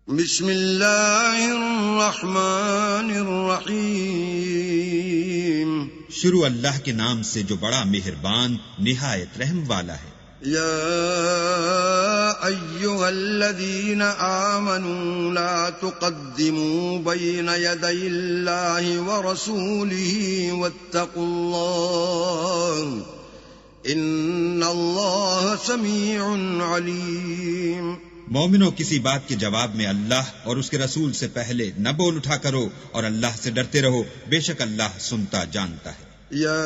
بسم اللہ الرحمن الرحیم، شروع اللہ کے نام سے جو بڑا مہربان نہایت رحم والا ہے۔ یا ایھا الذین آمنوا لا تقدموا بین یدی اللہ ورسولہ واتقوا اللہ ان اللہ سمیع علیم۔ مومنوں، کسی بات کے جواب میں اللہ اور اس کے رسول سے پہلے نہ بول اٹھا کرو اور اللہ سے ڈرتے رہو، بے شک اللہ سنتا جانتا ہے۔ یا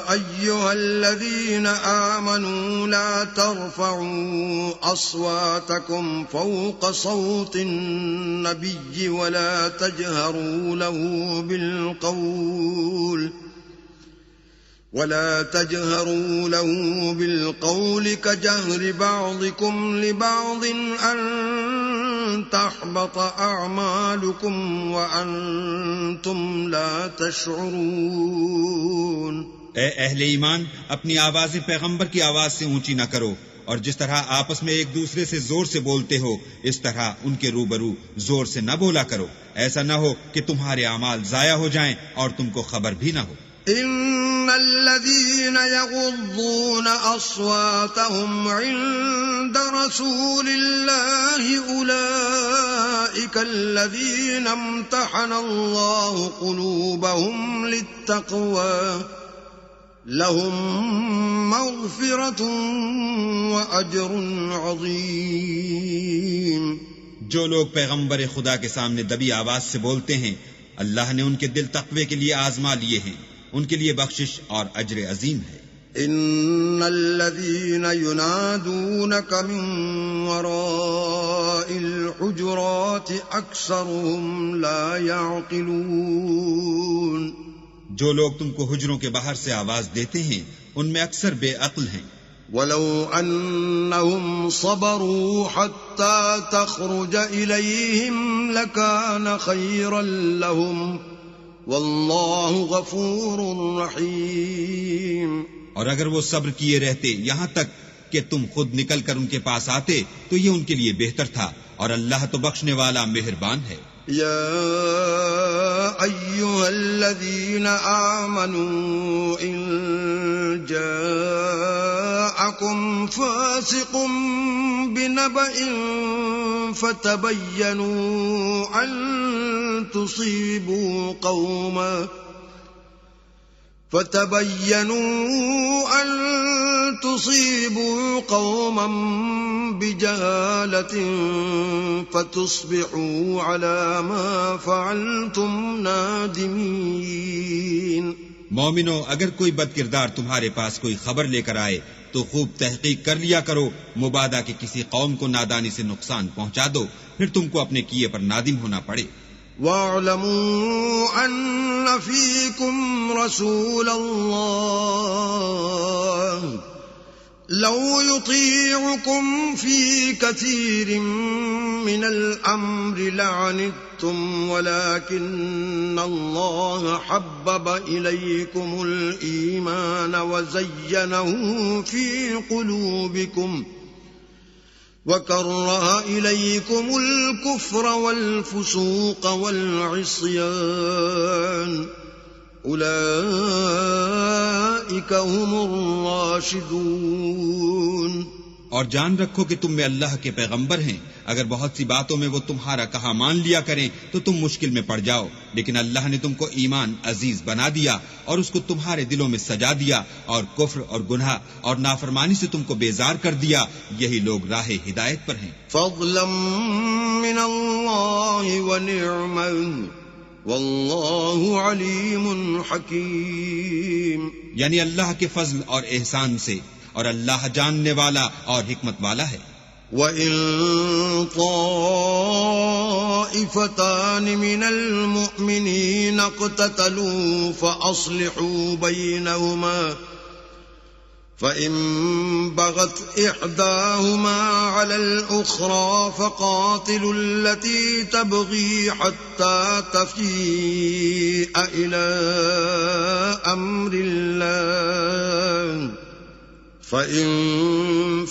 ایھا الذین آمنوا لا ترفعوا اصواتکم فوق صوت النبی ولا تجهروا له بالقول كجهر بعضكم لبعض أن تحبط أعمالكم وأنتم لا تشعرون۔ اے اہل ایمان، اپنی آوازیں پیغمبر کی آواز سے اونچی نہ کرو، اور جس طرح آپس میں ایک دوسرے سے زور سے بولتے ہو اس طرح ان کے روبرو زور سے نہ بولا کرو، ایسا نہ ہو کہ تمہارے اعمال ضائع ہو جائیں اور تم کو خبر بھی نہ ہو۔ ان الذين يغضون اصواتهم عند رسول الله اولئك الذين امتحن الله قلوبهم للتقوى لهم مغفرة واجر عظيم۔ جو لوگ پیغمبر خدا کے سامنے دبی آواز سے بولتے ہیں، اللہ نے ان کے دل تقوی کے لیے آزما لیے ہیں، ان کے لیے بخشش اور اجر عظیم ہے۔ ان الذين ينادونك من وراء الحجرات اكثرهم لا يعقلون۔ جو لوگ تم کو حجروں کے باہر سے آواز دیتے ہیں ان میں اکثر بے عقل ہیں۔ ولو انهم صبروا حتى تخرج اليهم لكان خيرا لهم واللہ غفور رحیم۔ اور اگر وہ صبر کیے رہتے یہاں تک کہ تم خود نکل کر ان کے پاس آتے تو یہ ان کے لیے بہتر تھا، اور اللہ تو بخشنے والا مہربان ہے۔ یا ایھا الذین آمنوا ان جاءکم فاسق بنبأ فتبینوا ان تصيبوا قوما بجهالة فتصبحوا على ما فعلتم نادمين۔ مومنو، اگر کوئی بد کردار تمہارے پاس کوئی خبر لے کر آئے تو خوب تحقیق کر لیا کرو، مبادا کہ کسی قوم کو نادانی سے نقصان پہنچا دو، پھر تم کو اپنے کیے پر نادم ہونا پڑے۔ وَاعْلَمُوا أَنَّ فِيكُمْ رَسُولَ اللَّهِ لَوْ يُطِيعُكُمْ فِي كَثِيرٍ مِّنَ الْأَمْرِ لَعَنِتُّمْ وَلَكِنَّ اللَّهَ حَبَّبَ إِلَيْكُمُ الْإِيمَانَ وَزَيَّنَهُ فِي قُلُوبِكُمْ وَكَرَّهَ إِلَيْكُمُ الْكُفْرَ وَالْفُسُوقَ وَالْعِصْيَانَ أُولَئِكَ هُمُ الرَّاشِدُونَ۔ اور جان رکھو کہ تم میں اللہ کے پیغمبر ہیں، اگر بہت سی باتوں میں وہ تمہارا کہا مان لیا کریں تو تم مشکل میں پڑ جاؤ، لیکن اللہ نے تم کو ایمان عزیز بنا دیا اور اس کو تمہارے دلوں میں سجا دیا، اور کفر اور گناہ اور نافرمانی سے تم کو بیزار کر دیا، یہی لوگ راہ ہدایت پر ہیں۔ فضلا من اللہ ونعما واللہ علیم حکیم۔ یعنی اللہ کے فضل اور احسان سے، اور اللہ جاننے والا اور حکمت والا ہے۔ وَإِن طَائِفَتَانِ مِنَ الْمُؤْمِنِينَ اقْتَتَلُوا فَأَصْلِحُوا بَيْنَهُمَا فَإِن بَغَتْ إِحْدَاهُمَا عَلَى الْأُخْرَى فَقَاتِلُوا الَّتِي تَبْغِي حَتَّى تَفِيءَ إِلَى أَمْرِ اللَّهِ فَإِن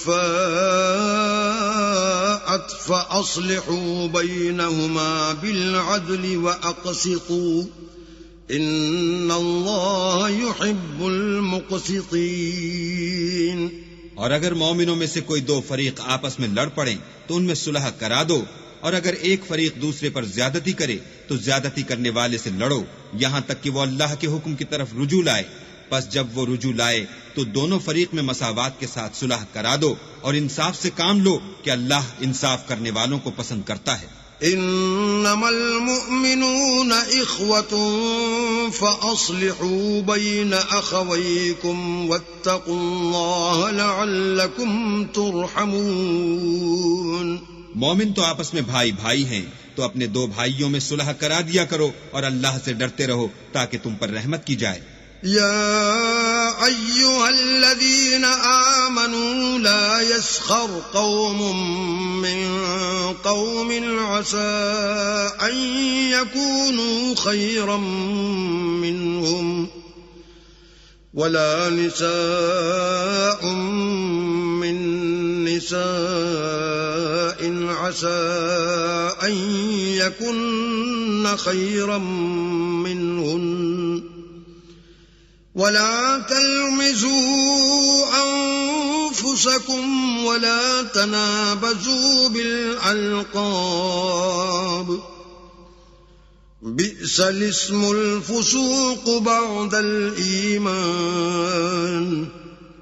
فَاءَتْ فأصلحوا بينهما بالعدل وأقسطوا إن الله يحب المقسطين۔ اور اگر مومنوں میں سے کوئی دو فریق آپس میں لڑ پڑیں تو ان میں صلح کرا دو، اور اگر ایک فریق دوسرے پر زیادتی کرے تو زیادتی کرنے والے سے لڑو یہاں تک کہ وہ اللہ کے حکم کی طرف رجوع لائے۔ پس جب وہ رجوع لائے تو دونوں فریق میں مساوات کے ساتھ صلح کرا دو اور انصاف سے کام لو کہ اللہ انصاف کرنے والوں کو پسند کرتا ہے۔ انما المؤمنون اخوة فاصلحوا بين اخويكم واتقوا الله لعلكم ترحمون۔ مومن تو آپس میں بھائی بھائی ہیں، تو اپنے دو بھائیوں میں صلح کرا دیا کرو اور اللہ سے ڈرتے رہو تاکہ تم پر رحمت کی جائے۔ يا أيها الذين آمنوا لا يسخر قوم من قوم عسى أن يكونوا خيرا منهم ولا نساء من نساء عسى أن يكن خيرا منهن ولا تلمزوا أنفسكم ولا تنابزوا بالألقاب بئس الاسم الفسوق بعد الإيمان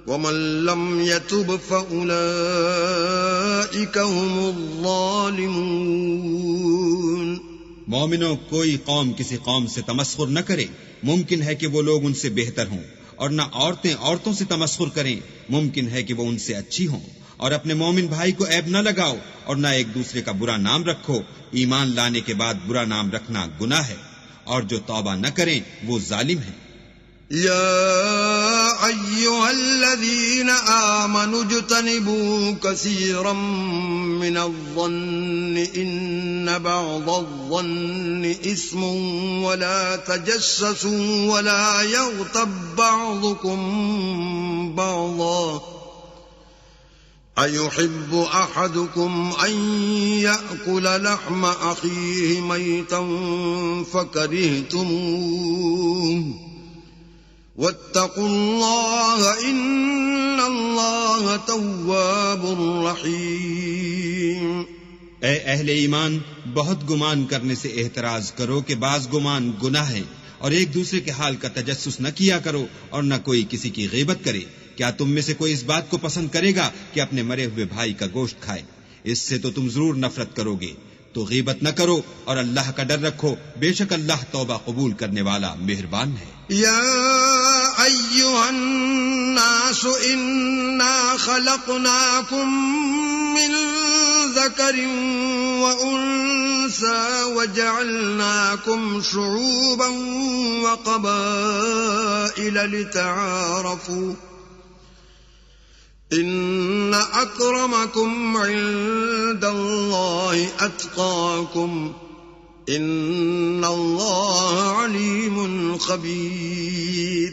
ومن لم يتب فأولئك هم الظالمون۔ مومنوں، کوئی قوم کسی قوم سے تمسخر نہ کرے، ممکن ہے کہ وہ لوگ ان سے بہتر ہوں، اور نہ عورتیں عورتوں سے تمسخر کریں، ممکن ہے کہ وہ ان سے اچھی ہوں، اور اپنے مومن بھائی کو عیب نہ لگاؤ اور نہ ایک دوسرے کا برا نام رکھو۔ ایمان لانے کے بعد برا نام رکھنا گناہ ہے، اور جو توبہ نہ کریں وہ ظالم ہیں۔ يا أيها الذين آمنوا اجتنبوا كثيرا من الظن إن بعض الظن إثم ولا تجسسوا ولا يغتب بعضكم بعضا أيحب أحدكم أن يأكل لحم أخيه ميتا فكرهتموه واتقوا الله إن الله تواب رحيم۔ اے اہل ایمان، بہت گمان کرنے سے احتراز کرو کہ بعض گمان گناہ ہے، اور ایک دوسرے کے حال کا تجسس نہ کیا کرو اور نہ کوئی کسی کی غیبت کرے۔ کیا تم میں سے کوئی اس بات کو پسند کرے گا کہ اپنے مرے ہوئے بھائی کا گوشت کھائے؟ اس سے تو تم ضرور نفرت کرو گے۔ تو غیبت نہ کرو اور اللہ کا ڈر رکھو، بے شک اللہ توبہ قبول کرنے والا مہربان ہے۔ یا ایھا الناس انا خلقناکم من ذکر وانثى وجعلناکم شعوبا وقبائل لتعارفوا ان اکرمکم عند اللہ اتقاکم ان اللہ علیم خبیر۔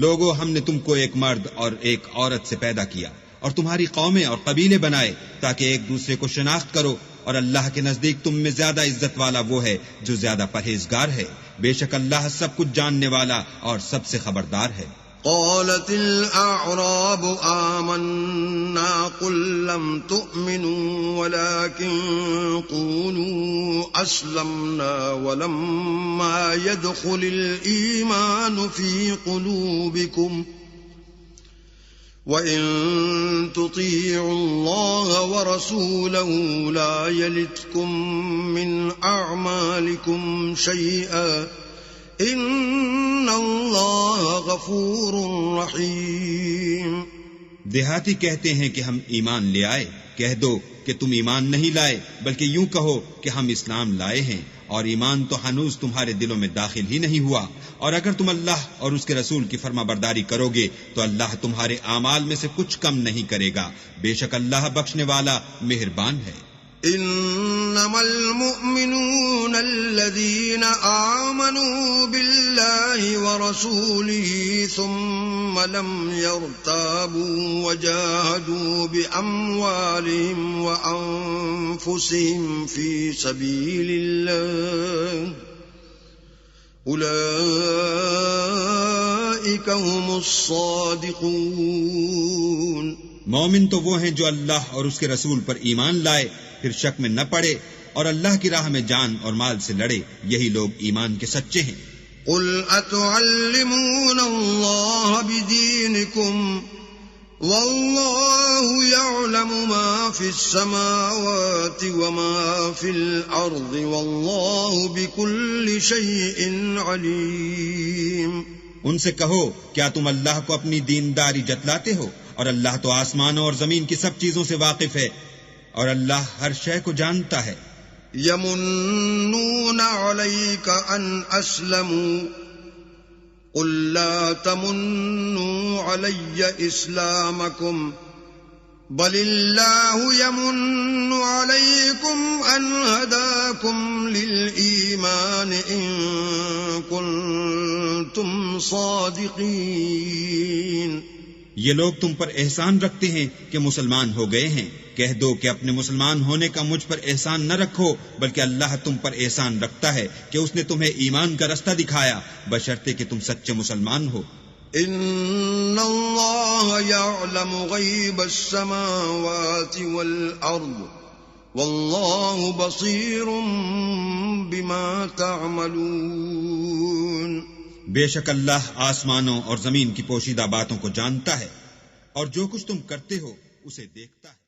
لوگو، ہم نے تم کو ایک مرد اور ایک عورت سے پیدا کیا اور تمہاری قومیں اور قبیلے بنائے تاکہ ایک دوسرے کو شناخت کرو، اور اللہ کے نزدیک تم میں زیادہ عزت والا وہ ہے جو زیادہ پرہیزگار ہے۔ بے شک اللہ سب کچھ جاننے والا اور سب سے خبردار ہے۔ قالت الأعراب آمنا قل لم تؤمنوا ولكن قولوا أسلمنا ولما يدخل الإيمان في قلوبكم وإن تطيعوا الله ورسوله لا يلتكم من أعمالكم شيئا ان اللہ غفور رحیم۔ دیہاتی کہتے ہیں کہ ہم ایمان لے آئے، کہہ دو کہ تم ایمان نہیں لائے بلکہ یوں کہو کہ ہم اسلام لائے ہیں، اور ایمان تو ہنوز تمہارے دلوں میں داخل ہی نہیں ہوا، اور اگر تم اللہ اور اس کے رسول کی فرما برداری کرو گے تو اللہ تمہارے اعمال میں سے کچھ کم نہیں کرے گا، بے شک اللہ بخشنے والا مہربان ہے۔ إنما المؤمنون الذين آمنوا بالله ورسوله ثم لم يرتابوا وجاهدوا بأموالهم وأنفسهم في سبيل الله أولئك هم الصادقون. مومن تو وہ ہیں جو اللہ اور اس کے رسول پر ایمان لائے پھر شک میں نہ پڑے اور اللہ کی راہ میں جان اور مال سے لڑے، یہی لوگ ایمان کے سچے ہیں. قل اتعلمون اللہ بدینکم واللہ یعلم ما فی السماوات وما فی الارض واللہ بکل شیء علیم. ان سے کہو کیا تم اللہ کو اپنی دینداری جتلاتے ہو، اور اللہ تو آسمانوں اور زمین کی سب چیزوں سے واقف ہے اور اللہ ہر شے کو جانتا ہے. یمنون علیک ان اسلموا قل لا تمنوا علی اسلامکم بل اللہ یمن علیکم ان ہداکم للایمان ان کنتم صادقین. یہ لوگ تم پر احسان رکھتے ہیں کہ مسلمان ہو گئے ہیں. کہہ دو کہ اپنے مسلمان ہونے کا مجھ پر احسان نہ رکھو، بلکہ اللہ تم پر احسان رکھتا ہے کہ اس نے تمہیں ایمان کا رستہ دکھایا، بشرطے کہ تم سچے مسلمان ہو. ان اللہ یعلم غیب السماوات والارض واللہ بصیر بما تعملون. بے شک اللہ آسمانوں اور زمین کی پوشیدہ باتوں کو جانتا ہے اور جو کچھ تم کرتے ہو اسے دیکھتا ہے.